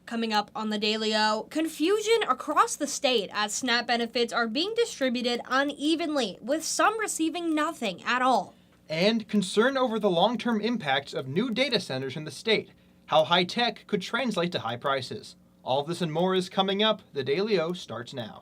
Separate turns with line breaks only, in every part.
Coming up on the Daily O, confusion across the state as SNAP benefits are being distributed unevenly, with some receiving nothing at all.
And concern over the long-term impacts of new data centers in the state, how high tech could translate to high prices. All of this and more is coming up. The Daily O starts now.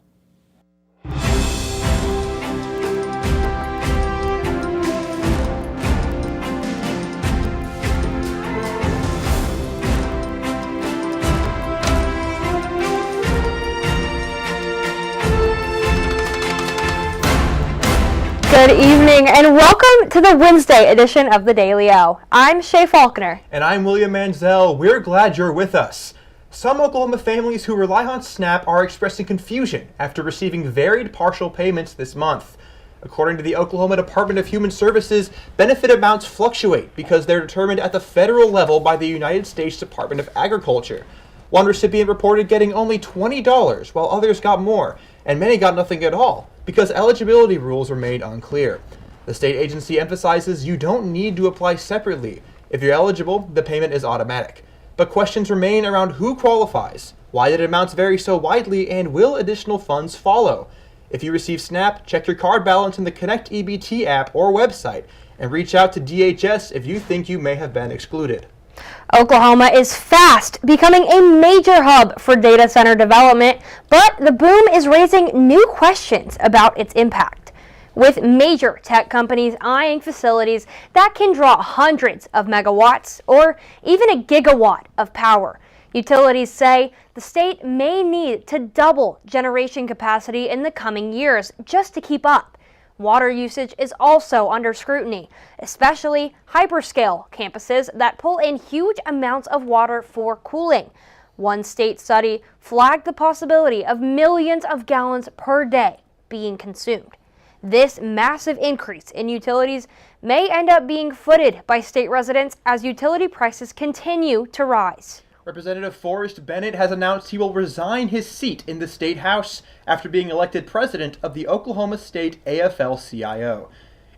Good evening and welcome to the Wednesday edition of the Daily O. I'm Shay Faulkner.
And I'm William Manziel. We're glad you're with us. Some Oklahoma families who rely on SNAP are expressing confusion after receiving varied partial payments this month. According to the Oklahoma Department of Human Services, benefit amounts fluctuate because they're determined at the federal level by the United States Department of Agriculture. One recipient reported getting only $20, while others got more, and many got nothing at all, because eligibility rules were made unclear. The state agency emphasizes you don't need to apply separately. If you're eligible, the payment is automatic. But questions remain around who qualifies, why did amounts vary so widely, and will additional funds follow? If you receive SNAP, check your card balance in the Connect EBT app or website, and reach out to DHS if you think you may have been excluded.
Oklahoma is fast becoming a major hub for data center development, but the boom is raising new questions about its impact. With major tech companies eyeing facilities that can draw hundreds of megawatts or even a gigawatt of power, utilities say the state may need to double generation capacity in the coming years just to keep up. Water usage is also under scrutiny, especially hyperscale campuses that pull in huge amounts of water for cooling. One state study flagged the possibility of millions of gallons per day being consumed. This massive increase in utilities may end up being footed by state residents as utility prices continue to rise.
Representative Forrest Bennett has announced he will resign his seat in the state house after being elected president of the Oklahoma State AFL-CIO.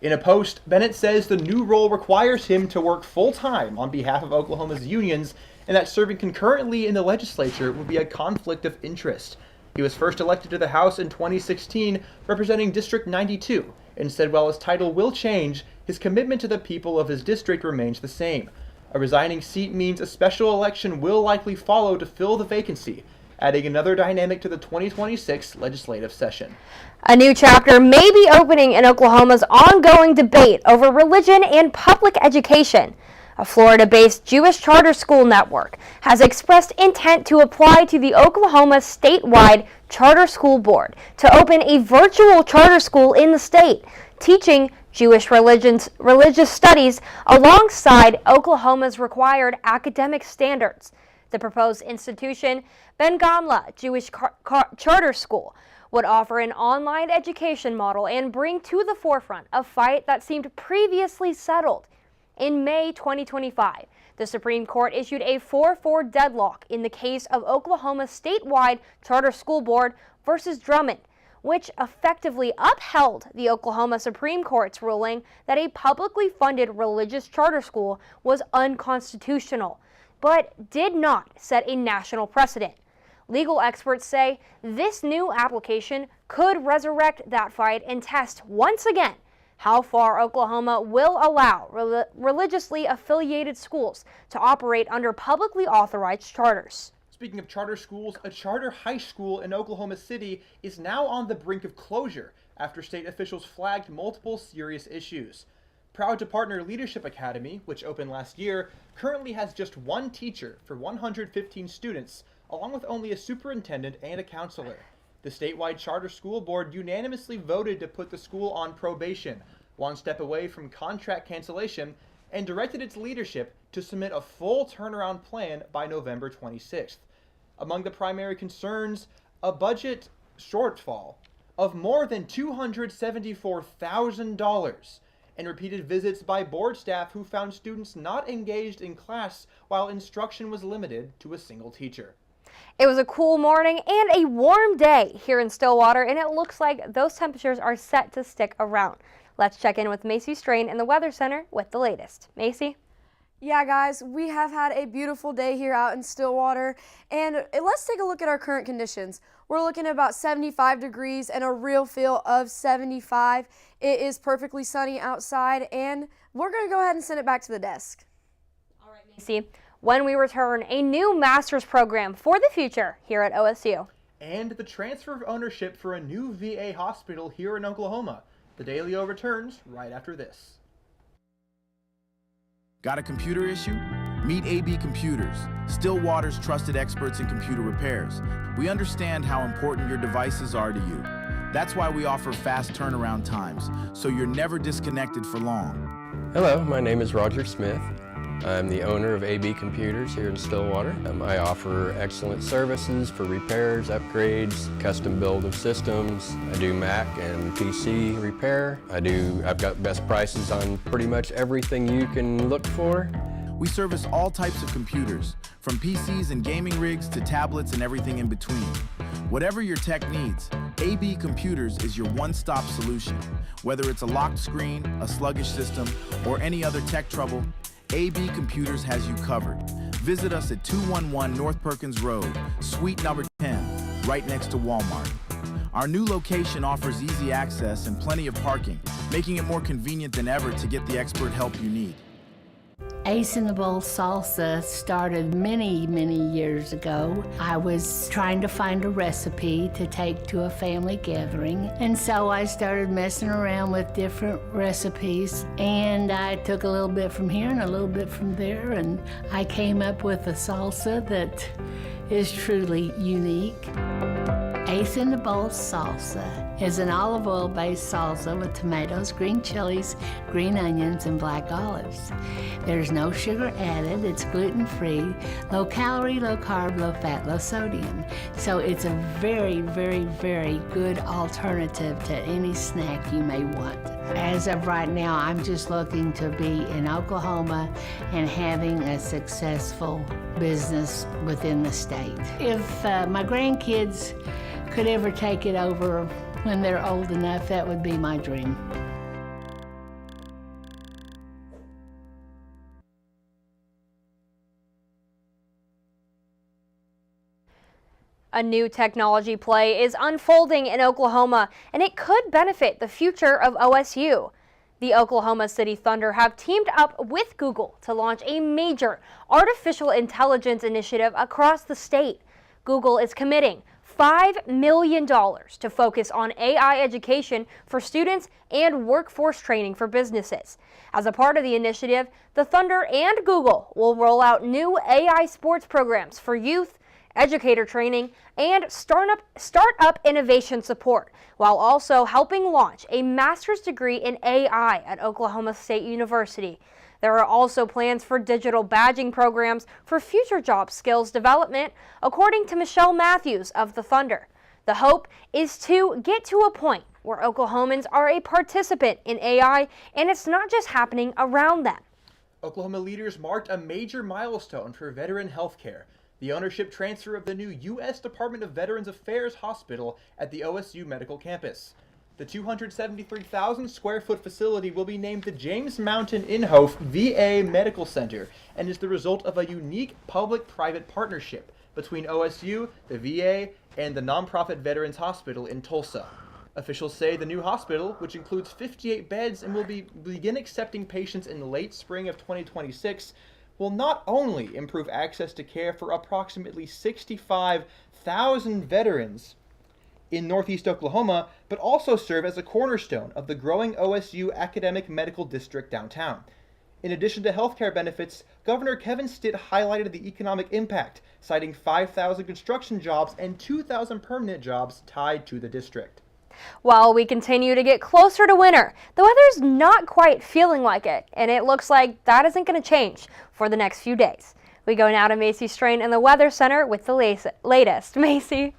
In a post, Bennett says the new role requires him to work full-time on behalf of Oklahoma's unions and that serving concurrently in the legislature would be a conflict of interest. He was first elected to the House in 2016, representing District 92, and said while his title will change, his commitment to the people of his district remains the same. A resigning seat means a special election will likely follow to fill the vacancy, adding another dynamic to the 2026 legislative session.
A new chapter may be opening in Oklahoma's ongoing debate over religion and public education. A Florida-based Jewish charter school network has expressed intent to apply to the Oklahoma statewide charter school board to open a virtual charter school in the state, teaching Jewish religious studies alongside Oklahoma's required academic standards. The proposed institution, Ben Gamla Jewish Charter School, would offer an online education model and bring to the forefront a fight that seemed previously settled. In May 2025, the Supreme Court issued a 4-4 deadlock in the case of Oklahoma's statewide charter school board versus Drummond, which effectively upheld the Oklahoma Supreme Court's ruling that a publicly funded religious charter school was unconstitutional, but did not set a national precedent. Legal experts say this new application could resurrect that fight and test once again how far Oklahoma will allow religiously affiliated schools to operate under publicly authorized charters.
Speaking of charter schools, a charter high school in Oklahoma City is now on the brink of closure after state officials flagged multiple serious issues. Proud to partner Leadership Academy, which opened last year, currently has just one teacher for 115 students, along with only a superintendent and a counselor. The statewide charter school board unanimously voted to put the school on probation, one step away from contract cancellation, and directed its leadership to submit a full turnaround plan by November 26th. Among the primary concerns, a budget shortfall of more than $274,000 and repeated visits by board staff who found students not engaged in class while instruction was limited to a single teacher.
It was a cool morning and a warm day here in Stillwater, and it looks like those temperatures are set to stick around. Let's check in with Macy Strain in the Weather Center with the latest. Macy?
Yeah, guys, we have had a beautiful day here out in Stillwater, and let's take a look at our current conditions. We're looking at about 75 degrees and a real feel of 75. It is perfectly sunny outside, and we're going to go ahead and send it back to the desk.
All right, Macy. When we return, a new master's program for the future here at OSU.
And the transfer of ownership for a new VA hospital here in Oklahoma. The Daily O returns right after this.
Got a computer issue? Meet AB Computers, Stillwater's trusted experts in computer repairs. We understand how important your devices are to you. That's why we offer fast turnaround times, so you're never disconnected for long.
Hello, my name is Roger Smith. I'm the owner of AB Computers here in Stillwater. I offer excellent services for repairs, upgrades, custom build of systems. I do Mac and PC repair. I've got best prices on pretty much everything you can look for.
We service all types of computers, from PCs and gaming rigs to tablets and everything in between. Whatever your tech needs, AB Computers is your one-stop solution. Whether it's a locked screen, a sluggish system, or any other tech trouble, AB Computers has you covered. Visit us at 211 North Perkins Road, suite number 10, right next to Walmart. Our new location offers easy access and plenty of parking, making it more convenient than ever to get the expert help you need.
Ace in the Bowl Salsa started many, many years ago. I was trying to find a recipe to take to a family gathering, and so I started messing around with different recipes, and I took a little bit from here and a little bit from there, and I came up with a salsa that is truly unique. Ace in the Bowl Salsa is an olive oil-based salsa with tomatoes, green chilies, green onions, and black olives. There's no sugar added, it's gluten-free, low calorie, low carb, low fat, low sodium. So it's a very, very, very good alternative to any snack you may want. As of right now, I'm just looking to be in Oklahoma and having a successful business within the state. If my grandkids could ever take it over when they're old enough, that would be my dream.
A new technology play is unfolding in Oklahoma, and it could benefit the future of OSU. The Oklahoma City Thunder have teamed up with Google to launch a major artificial intelligence initiative across the state. Google is committing $5 million to focus on AI education for students and workforce training for businesses. As a part of the initiative, the Thunder and Google will roll out new AI sports programs for youth, educator training, and startup innovation support, while also helping launch a master's degree in AI at Oklahoma State University. There are also plans for digital badging programs for future job skills development, according to Michelle Matthews of the Thunder. The hope is to get to a point where Oklahomans are a participant in AI, and it's not just happening around them.
Oklahoma leaders marked a major milestone for veteran health care, the ownership transfer of the new U.S. Department of Veterans Affairs hospital at the OSU Medical Campus. The 273,000 square foot facility will be named the James Mountain Inhofe VA Medical Center and is the result of a unique public-private partnership between OSU, the VA, and the nonprofit Veterans Hospital in Tulsa. Officials say the new hospital, which includes 58 beds and will begin accepting patients in the late spring of 2026, will not only improve access to care for approximately 65,000 veterans in Northeast Oklahoma, but also serve as a cornerstone of the growing OSU Academic Medical District downtown. In addition to healthcare benefits, Governor Kevin Stitt highlighted the economic impact, citing 5,000 construction jobs and 2,000 permanent jobs tied to the district.
While we continue to get closer to winter, the weather's not quite feeling like it, and it looks like that isn't going to change for the next few days. We go now to Macy Strain in the Weather Center with the latest. Macy.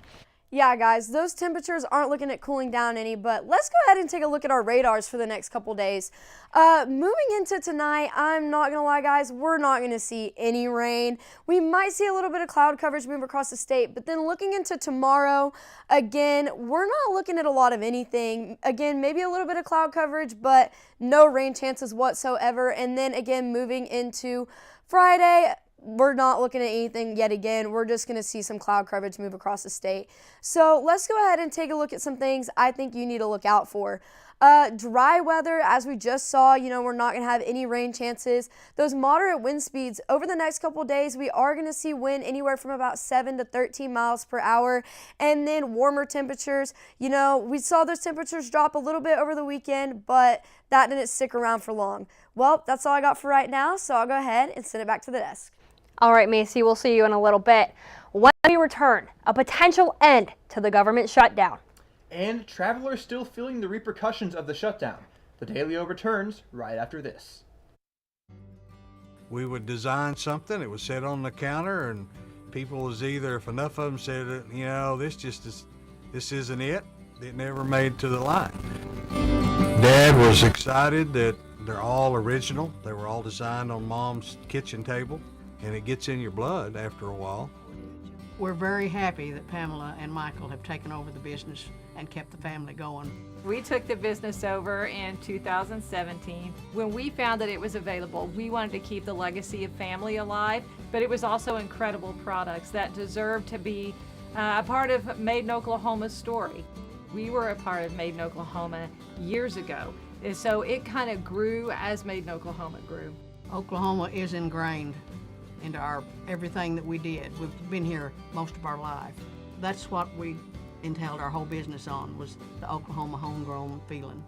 Yeah, guys, those temperatures aren't looking at cooling down any, but let's go ahead and take a look at our radars for the next couple days. Moving into tonight, I'm not going to lie, guys, we're not going to see any rain. We might see a little bit of cloud coverage move across the state, but then looking into tomorrow, again, we're not looking at a lot of anything. Again, maybe a little bit of cloud coverage, but no rain chances whatsoever. And then again, moving into Friday, we're not looking at anything yet again. We're just going to see some cloud coverage move across the state. So let's go ahead and take a look at some things I think you need to look out for. Dry weather, as we just saw, we're not going to have any rain chances. Those moderate wind speeds, over the next couple days, we are going to see wind anywhere from about 7 to 13 miles per hour. And then warmer temperatures, we saw those temperatures drop a little bit over the weekend, but that didn't stick around for long. Well, that's all I got for right now, so I'll go ahead and send it back to the desk.
All right, Macy, we'll see you in a little bit. When we return, a potential end to the government shutdown.
And travelers still feeling the repercussions of the shutdown. The Daily O returns right after this.
We would design something, it was set on the counter, and people was either, if enough of them said, this isn't it never made to the line. Dad was excited that they're all original. They were all designed on Mom's kitchen table, and it gets in your blood after a while.
We're very happy that Pamela and Michael have taken over the business and kept the family going.
We took the business over in 2017. When we found that it was available, we wanted to keep the legacy of family alive, but it was also incredible products that deserved to be a part of Made in Oklahoma's story. We were a part of Made in Oklahoma years ago, and so it kind of grew as Made in Oklahoma grew.
Oklahoma is ingrained into everything that we did. We've been here most of our life. That's what we entailed our whole business on, was the Oklahoma homegrown feeling.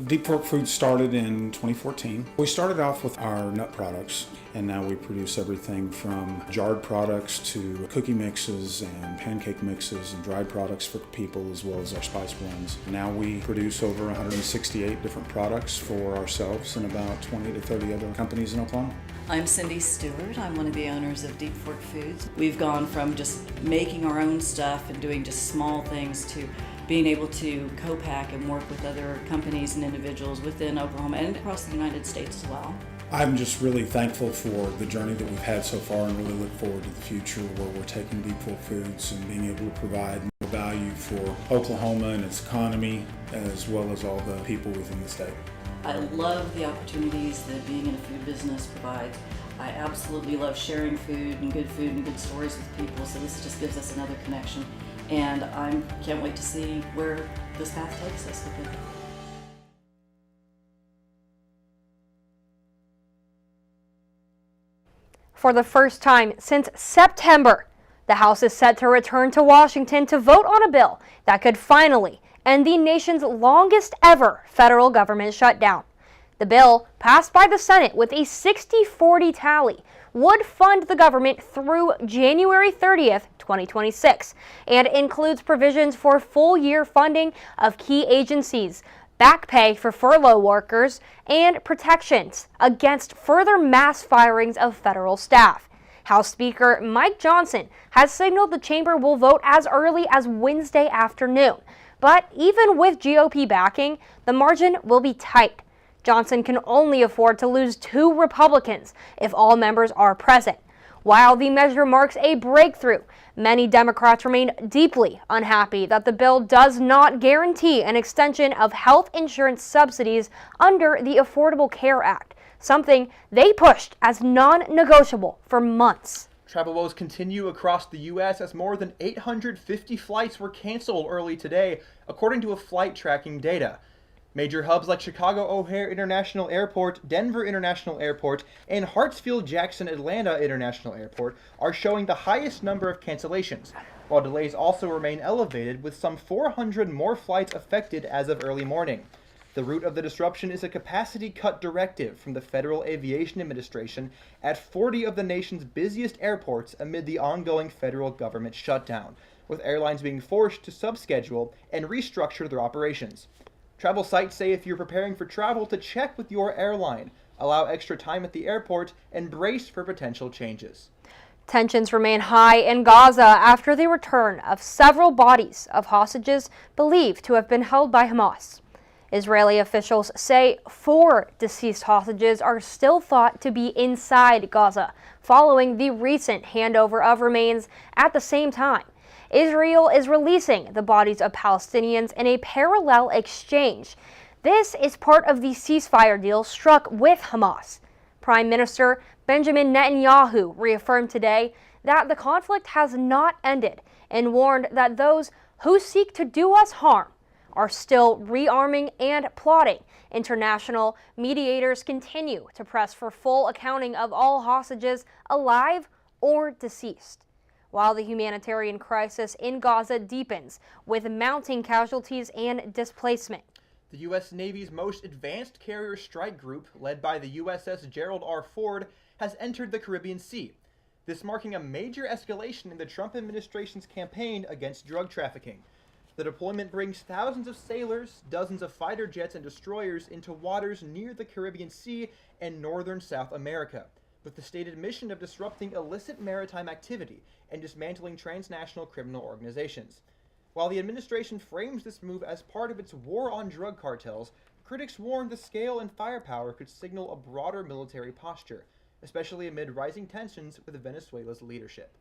Deep Fork Foods started in 2014. We started off with our nut products, and now we produce everything from jarred products to cookie mixes and pancake mixes and dried products for people, as well as our spice blends. Now we produce over 168 different products for ourselves and about 20 to 30 other companies in Oklahoma.
I'm Cindy Stewart. I'm one of the owners of Deep Fork Foods. We've gone from just making our own stuff and doing just small things to being able to co-pack and work with other companies and individuals within Oklahoma and across the United States as well.
I'm just really thankful for the journey that we've had so far, and really look forward to the future where we're taking Deep Fork Foods and being able to provide more value for Oklahoma and its economy, as well as all the people within the state.
I love the opportunities that being in a food business provides. I absolutely love sharing food and good stories with people, so this just gives us another connection. And I can't wait to see where this path takes us with it.
For the first time since September, the House is set to return to Washington to vote on a bill that could finally end the nation's longest ever federal government shutdown. The bill, passed by the Senate with a 60-40 tally, would fund the government through January 30th, 2026, and includes provisions for full-year funding of key agencies, back pay for furlough workers, and protections against further mass firings of federal staff. House Speaker Mike Johnson has signaled the chamber will vote as early as Wednesday afternoon. But even with GOP backing, the margin will be tight. Johnson can only afford to lose 2 Republicans if all members are present. While the measure marks a breakthrough, many Democrats remain deeply unhappy that the bill does not guarantee an extension of health insurance subsidies under the Affordable Care Act, something they pushed as non-negotiable for months.
Travel woes continue across the U.S. as more than 850 flights were canceled early today, according to flight tracking data. Major hubs like Chicago O'Hare International Airport, Denver International Airport, and Hartsfield-Jackson Atlanta International Airport are showing the highest number of cancellations, while delays also remain elevated with some 400 more flights affected as of early morning. The root of the disruption is a capacity cut directive from the Federal Aviation Administration at 40 of the nation's busiest airports amid the ongoing federal government shutdown, with airlines being forced to subschedule and restructure their operations. Travel sites say if you're preparing for travel to check with your airline, allow extra time at the airport, and brace for potential changes.
Tensions remain high in Gaza after the return of several bodies of hostages believed to have been held by Hamas. Israeli officials say 4 deceased hostages are still thought to be inside Gaza, following the recent handover of remains. At the same time, Israel is releasing the bodies of Palestinians in a parallel exchange. This is part of the ceasefire deal struck with Hamas. Prime Minister Benjamin Netanyahu reaffirmed today that the conflict has not ended and warned that those who seek to do us harm are still rearming and plotting. International mediators continue to press for full accounting of all hostages, alive or deceased. While the humanitarian crisis in Gaza deepens with mounting casualties and displacement.
The U.S. Navy's most advanced carrier strike group, led by the USS Gerald R. Ford, has entered the Caribbean Sea. This marking a major escalation in the Trump administration's campaign against drug trafficking. The deployment brings thousands of sailors, dozens of fighter jets and destroyers into waters near the Caribbean Sea and northern South America, with the stated mission of disrupting illicit maritime activity and dismantling transnational criminal organizations. While the administration frames this move as part of its war on drug cartels, critics warn the scale and firepower could signal a broader military posture, especially amid rising tensions with Venezuela's leadership.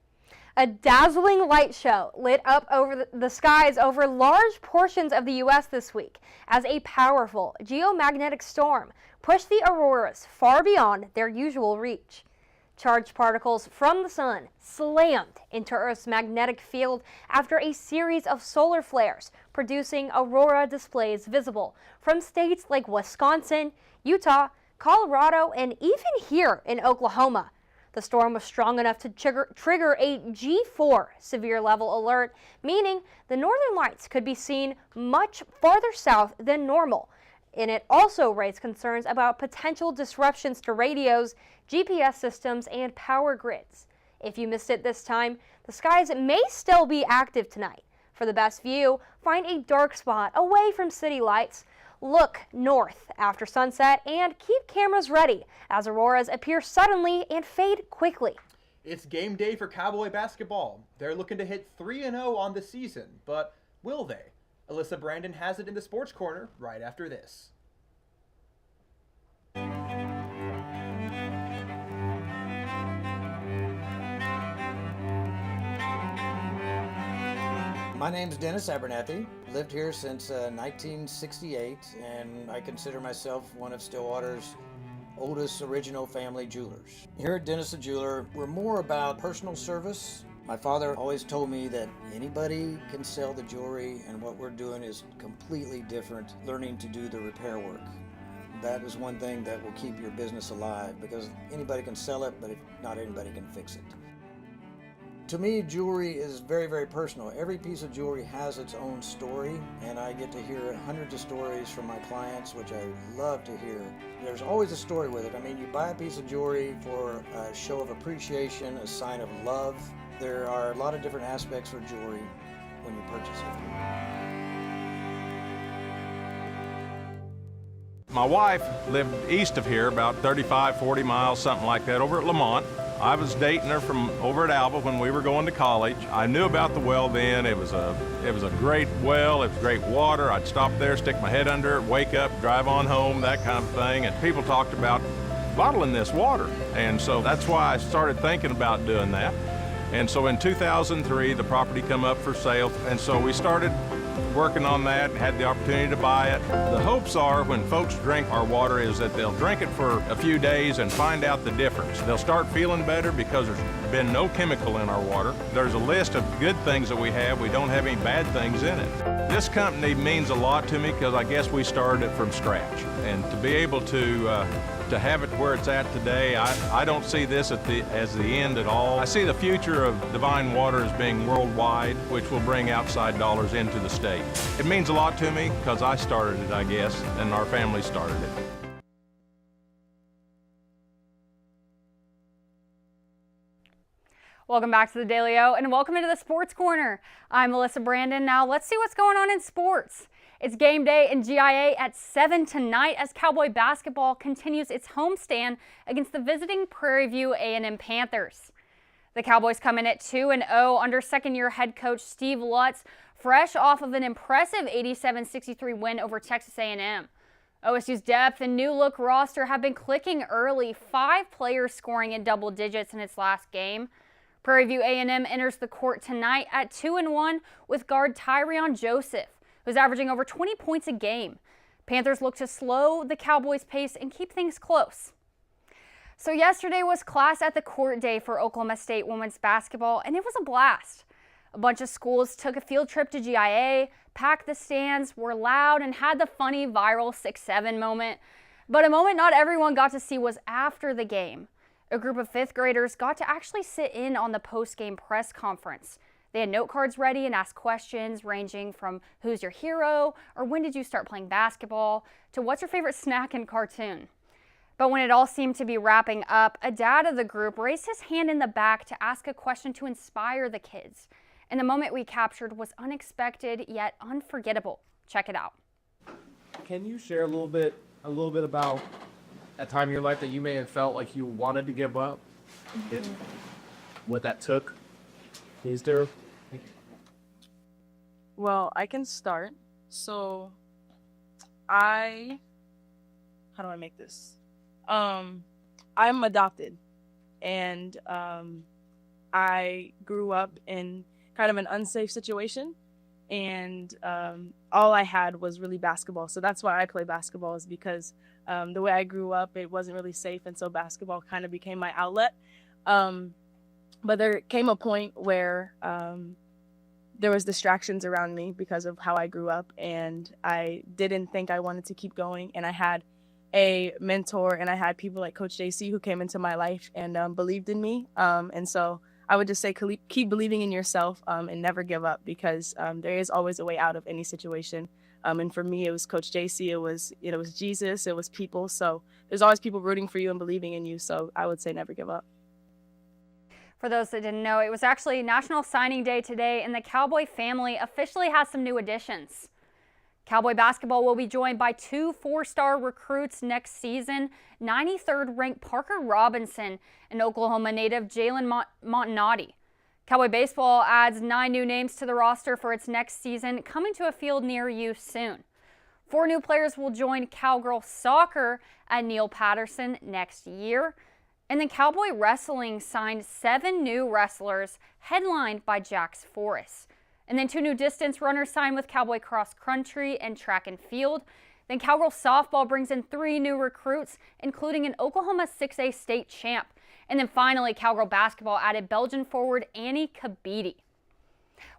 A dazzling light show lit up over the skies over large portions of the U.S. this week as a powerful geomagnetic storm pushed the auroras far beyond their usual reach. Charged particles from the sun slammed into Earth's magnetic field after a series of solar flares, producing aurora displays visible from states like Wisconsin, Utah, Colorado, and even here in Oklahoma. The storm was strong enough to trigger a G4 severe level alert, meaning the northern lights could be seen much farther south than normal. And it also raised concerns about potential disruptions to radios, GPS systems, and power grids. If you missed it this time, the skies may still be active tonight. For the best view, find a dark spot away from city lights. Look north after sunset and keep cameras ready as auroras appear suddenly and fade quickly.
It's game day for Cowboy basketball. They're looking to hit 3-0 on the season, but will they? Alyssa Brandon has it in the Sports Corner right after this.
My name's Dennis Abernathy. Lived here since 1968, and I consider myself one of Stillwater's oldest original family jewelers. Here at Dennis the Jeweler, we're more about personal service. My father always told me that anybody can sell the jewelry, and what we're doing is completely different, learning to do the repair work. That is one thing that will keep your business alive, because anybody can sell it, but not anybody can fix it. To me, jewelry is very, very personal. Every piece of jewelry has its own story, and I get to hear hundreds of stories from my clients, which I love to hear. There's always a story with it. I mean, you buy a piece of jewelry for a show of appreciation, a sign of love. There are a lot of different aspects for jewelry when you purchase it.
My wife lived east of here, about 35, 40 miles, something like that, over at Lamont. I was dating her from over at Alba when we were going to college. I knew about the well then. It was a great well. It was great water. I'd stop there, stick my head under it, wake up, drive on home, that kind of thing. And people talked about bottling this water. And so that's why I started thinking about doing that. And so in 2003, the property come up for sale. And so we started working on that, had the opportunity to buy it. The hopes are when folks drink our water is that they'll drink it for a few days and find out the difference. They'll start feeling better because there's been no chemical in our water. There's a list of good things that we have. We don't have any bad things in it. This company means a lot to me because I guess we started it from scratch. And to be able to have it where it's at today, I don't see this as the end at all. I see the future of Divine Water as being worldwide, which will bring outside dollars into the state. It means a lot to me because I started it, I guess, and our family started it.
Welcome back to the Daily O, and welcome into the Sports Corner. I'm Melissa Brandon. Now let's see what's going on in sports. It's game day in GIA at 7 tonight as Cowboy basketball continues its homestand against the visiting Prairie View A&M Panthers. The Cowboys come in at 2-0 under second-year head coach Steve Lutz, fresh off of an impressive 87-63 win over Texas A&M. OSU's depth and new-look roster have been clicking early, 5 players scoring in double digits in its last game. Prairie View A&M enters the court tonight at 2-1 with guard Tyrion Joseph, who's averaging over 20 points a game. Panthers look to slow the Cowboys' pace and keep things close. So yesterday was class at the court day for Oklahoma State women's basketball, and it was a blast. A bunch of schools took a field trip to GIA, packed the stands, were loud, and had the funny viral 6-7 moment. But a moment not everyone got to see was after the game. A group of 5th graders got to actually sit in on the post-game press conference. They had note cards ready and asked questions ranging from who's your hero, or when did you start playing basketball, to what's your favorite snack and cartoon. But when it all seemed to be wrapping up, a dad of the group raised his hand in the back to ask a question to inspire the kids. And the moment we captured was unexpected yet unforgettable. Check it out.
Can you share a little bit about a time in your life that you may have felt like you wanted to give up? What that took? Is there?
Well, I can start. So, how do I make this? I'm adopted, and I grew up in kind of an unsafe situation, and all I had was really basketball. So that's why I play basketball, is because the way I grew up, it wasn't really safe, and so basketball kind of became my outlet. But there came a point where there was distractions around me because of how I grew up, and I didn't think I wanted to keep going. And I had a mentor, and I had people like Coach JC who came into my life and believed in me. And so I would just say keep believing in yourself and never give up, because there is always a way out of any situation. And for me, it was Coach JC, it was Jesus, it was people. So there's always people rooting for you and believing in you. So I would say never give up.
For those that didn't know, it was actually National Signing Day today, and the Cowboy family officially has some new additions. Cowboy basketball will be joined by 2 4-star recruits next season. 93rd ranked Parker Robinson and Oklahoma native Jalen Montanati. Cowboy baseball adds 9 new names to the roster for its next season, coming to a field near you soon. 4 new players will join Cowgirl soccer at Neil Patterson next year. And then Cowboy wrestling signed 7 new wrestlers, headlined by Jax Forrest. And then 2 new distance runners signed with Cowboy cross country and track and field. Then Cowgirl softball brings in 3 new recruits, including an Oklahoma 6A state champ. And then finally, Cowgirl basketball added Belgian forward Annie Kabidi.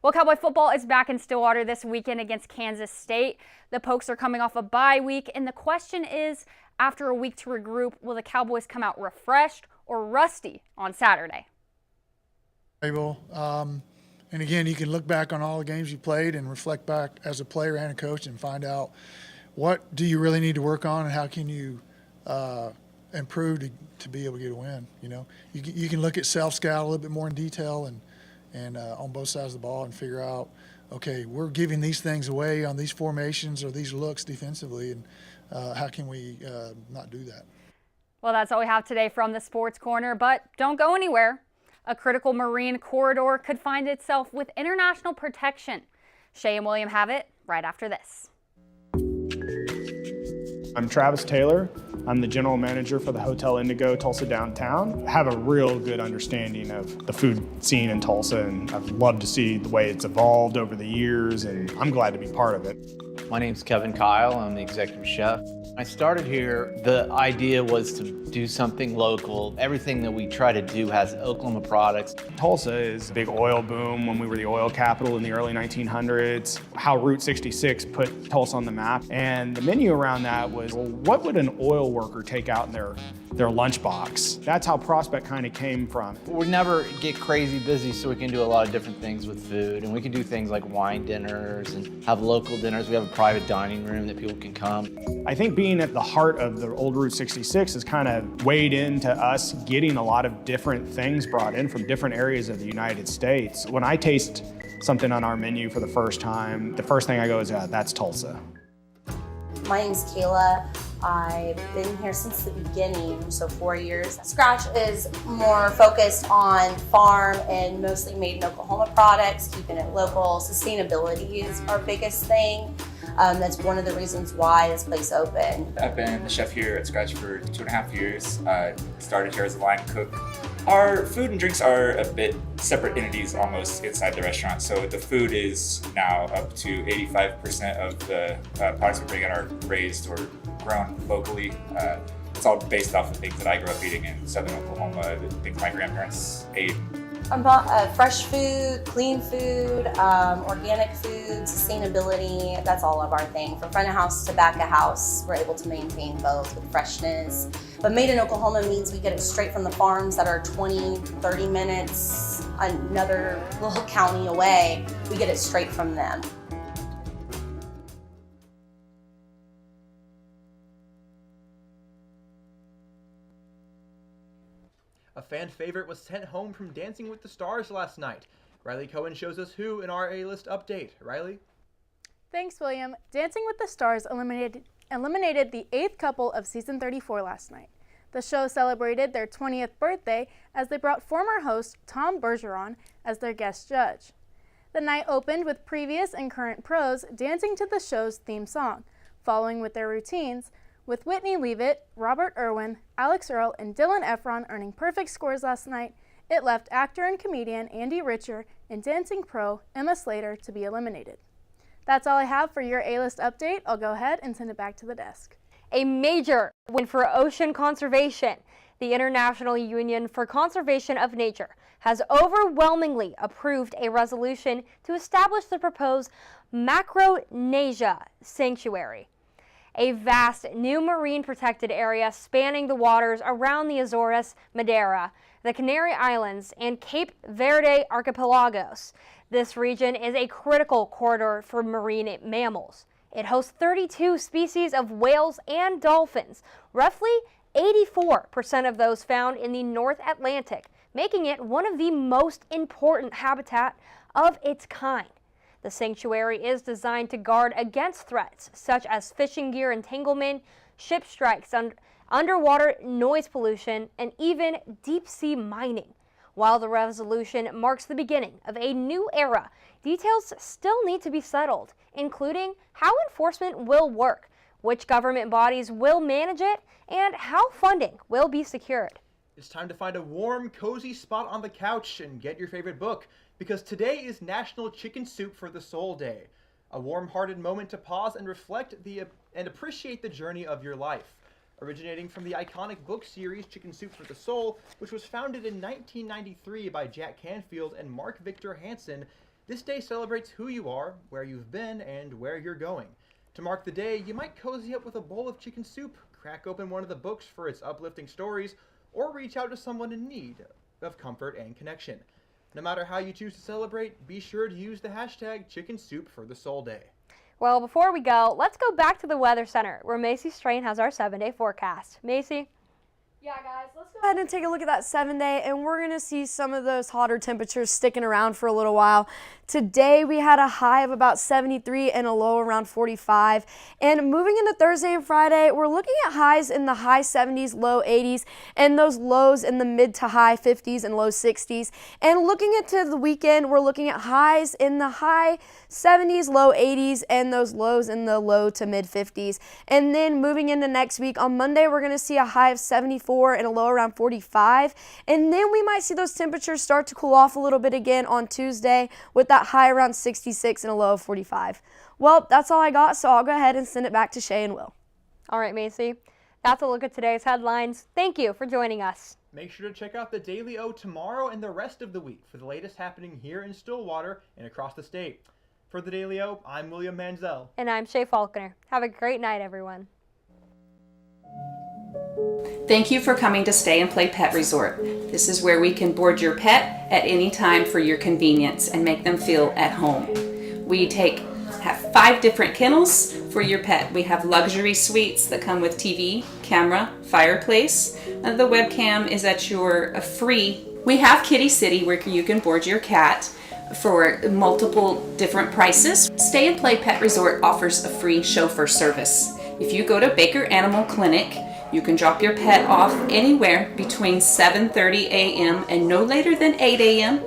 Well, Cowboy football is back in Stillwater this weekend against Kansas State. The Pokes are coming off a bye week, and the question is, after a week to regroup, will the Cowboys come out refreshed or rusty on Saturday?
And again, you can look back on all the games you played and reflect back as a player and a coach and find out what do you really need to work on and how can you improve to be able to get a win. You can look at self-scout a little bit more in detail and on both sides of the ball and figure out, okay, we're giving these things away on these formations or these looks defensively, and how can we not do that?
Well, that's all we have today from the Sports Corner, but don't go anywhere. A critical marine corridor could find itself with international protection. Shay and William have it right after this.
I'm Travis Taylor. I'm the general manager for the Hotel Indigo Tulsa Downtown. I have a real good understanding of the food scene in Tulsa, and I've loved to see the way it's evolved over the years, and I'm glad to be part of it.
My name's Kevin Kyle. I'm the executive chef. I started here, the idea was to do something local. Everything that we try to do has Oklahoma products.
Tulsa is a big oil boom when we were the oil capital in the early 1900s. How Route 66 put Tulsa on the map. And the menu around that was, well, what would an oil worker take out in their lunchbox? That's how Prospect kind of came from.
We never get crazy busy, so we can do a lot of different things with food. And we can do things like wine dinners and have local dinners. We have a private dining room that people can come.
I think being at the heart of the old Route 66 has kind of weighed into us getting a lot of different things brought in from different areas of the United States. When I taste something on our menu for the first time, the first thing I go is, that's Tulsa.
My name's Kayla. I've been here since the beginning, so 4 years. Scratch is more focused on farm and mostly made in Oklahoma products, keeping it local. Sustainability is our biggest thing. That's one of the reasons why this place opened.
I've been the chef here at Scratch for 2.5 years. Started here as a line cook. Our food and drinks are a bit separate entities almost inside the restaurant. So the food is now up to 85% of the products we bring in are raised or grown locally. It's all based off of things that I grew up eating in southern Oklahoma, the things my grandparents ate.
About fresh food, clean food, organic food, sustainability, that's all of our thing. From front of house to back of house, we're able to maintain both with freshness. But made in Oklahoma means we get it straight from the farms that are 20, 30 minutes, another little county away. We get it straight from them.
A fan favorite was sent home from Dancing with the Stars last night. Riley Cohen shows us who in our A-list update. Riley?
Thanks, William. Dancing with the Stars eliminated the 8th couple of season 34 last night. The show celebrated their 20th birthday as they brought former host Tom Bergeron as their guest judge. The night opened with previous and current pros dancing to the show's theme song, following with their routines, with Whitney Leavitt, Robert Irwin, Alex Earl, and Dylan Efron earning perfect scores last night. It left actor and comedian Andy Richer and dancing pro Emma Slater to be eliminated. That's all I have for your A-list update. I'll go ahead and send it back to the desk.
A major win for ocean conservation. The International Union for Conservation of Nature has overwhelmingly approved a resolution to establish the proposed Macronesia Sanctuary, a vast new marine protected area spanning the waters around the Azores, Madeira, the Canary Islands, and Cape Verde archipelagos. This region is a critical corridor for marine mammals. It hosts 32 species of whales and dolphins, roughly 84% of those found in the North Atlantic, making it one of the most important habitat of its kind. The sanctuary is designed to guard against threats such as fishing gear entanglement, ship strikes, underwater noise pollution, and even deep-sea mining. While the resolution marks the beginning of a new era, details still need to be settled, including how enforcement will work, which government bodies will manage it, and how funding will be secured.
It's time to find a warm, cozy spot on the couch and get your favorite book, because today is National Chicken Soup for the Soul Day, a warm-hearted moment to pause and reflect and appreciate the journey of your life. Originating from the iconic book series Chicken Soup for the Soul, which was founded in 1993 by Jack Canfield and Mark Victor Hansen, this day celebrates who you are, where you've been, and where you're going. To mark the day, you might cozy up with a bowl of chicken soup, crack open one of the books for its uplifting stories, or reach out to someone in need of comfort and connection. No matter how you choose to celebrate, be sure to use the hashtag Chicken Soup for the Soul Day.
Well, before we go, let's go back to the Weather Center, where Macy Strain has our 7-day forecast. Macy?
Yeah, guys, let's go ahead and take a look at that 7-day, and we're going to see some of those hotter temperatures sticking around for a little while. Today, we had a high of about 73 and a low around 45. And moving into Thursday and Friday, we're looking at highs in the high 70s, low 80s, and those lows in the mid to high 50s and low 60s. And looking into the weekend, we're looking at highs in the high 70s, low 80s, and those lows in the low to mid 50s. And then moving into next week, on Monday, we're going to see a high of 74 and a low around 45. And then we might see those temperatures start to cool off a little bit again on Tuesday with that high around 66 and a low of 45. Well, that's all I got, so I'll go ahead and send it back to Shay and Will.
All right, Macy. That's a look at today's headlines. Thank you for joining us.
Make sure to check out the Daily O tomorrow and the rest of the week for the latest happening here in Stillwater and across the state. For the Daily O, I'm William Manzel.
And I'm Shay Faulkner. Have a great night, everyone.
Thank you for coming to Stay and Play Pet Resort. This is where we can board your pet at any time for your convenience and make them feel at home. We have 5 different kennels for your pet. We have luxury suites that come with TV, camera, fireplace. The webcam is at your free. We have Kitty City where you can board your cat for multiple different prices. Stay and Play Pet Resort offers a free chauffeur service. If you go to Baker Animal Clinic, you can drop your pet off anywhere between 7:30 a.m. and no later than 8 a.m.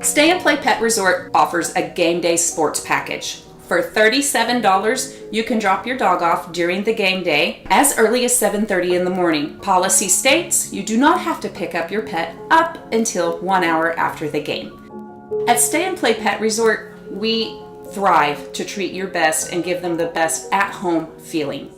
Stay and Play Pet Resort offers a game day sports package. For $37, you can drop your dog off during the game day as early as 7:30 in the morning. Policy states you do not have to pick up your pet up until 1 hour after the game. At Stay and Play Pet Resort, we thrive to treat your best and give them the best at-home feeling.